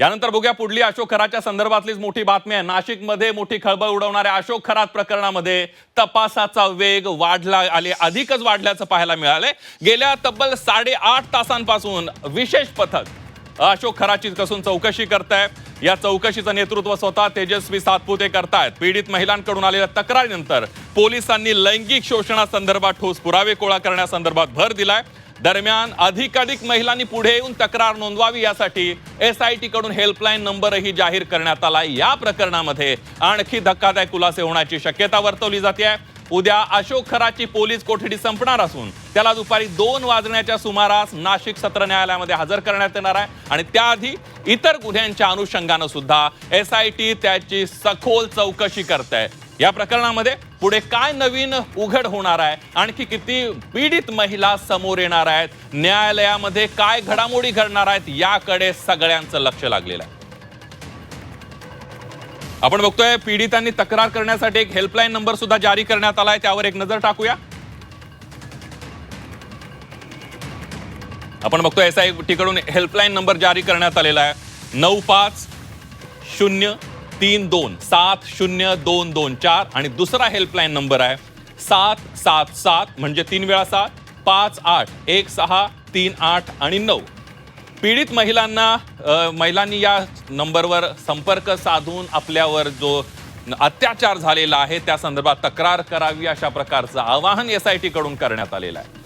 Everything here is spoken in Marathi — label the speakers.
Speaker 1: यानंतर बघूया पुढली अशोक खराच्या संदर्भातलीच मोठी बातमी आहे। नाशिकमध्ये मोठी खळबळ उडवणाऱ्या अशोक खरात प्रकरणामध्ये तपासाचा वेग अधिकच वाढल्याचं पाहायला मिळालंय। गेल्या तब्बल 8.5 तासांपासून विशेष पथक अशोक खराची कसून चौकशी करताय। या चौकशीचं नेतृत्व स्वतः तेजस्वी सातपुते करतायत। पीडित महिलांकडून आलेल्या तक्रारीनंतर पोलिसांनी लैंगिक शोषणासंदर्भात ठोस पुरावे गोळा करण्यासंदर्भात भर दिलाय। दरम्यान अधिकाधिक महिलांनी पुढे येऊन तक्रार नोंदवावी यासाठी SIT कडून हेल्पलाईन नंबरही जाहीर करण्यात आला। या प्रकरणामध्ये आणखी धक्कादायक खुलासे होण्याची शक्यता वर्तवली जाते। उद्या अशोक खराची पोलीस कोठडी संपणार असून त्याला दुपारी 2 वाजण्याच्या सुमारास नाशिक सत्र न्यायालयामध्ये हजर करण्यात येणार आहे आणि त्याआधी इतर गुन्ह्यांच्या अनुषंगाने सुद्धा SIT त्याची सखोल चौकशी करते आहे। या प्रकरणामध्ये पुढे काय नवीन उघड होणार आहे, आणखी किती पीडित महिला समोर येणार आहेत, न्यायालयामध्ये काय घडामोडी घडणार आहेत, याकडे सगळ्यांचं लक्ष लागलेलं आहे। आपण बघतोय पीडितांनी तक्रार करण्यासाठी एक हेल्पलाईन नंबर सुद्धा जारी करण्यात आलाय, त्यावर एक नजर टाकूया। आपण बघतोय SIT कडून हेल्पलाईन नंबर जारी करण्यात आलेला आहे 9503270224 आणि दुसरा हेल्पलाईन नंबर आहे 777 म्हणजे 3 वेळा 7 581638 आणि 9। पीडित महिलांनी या नंबरवर संपर्क साधून आपल्यावर जो अत्याचार झालेला आहे त्या संदर्भात तक्रार करावी अशा प्रकारचं आवाहन SIT कडून करण्यात आलेलं आहे।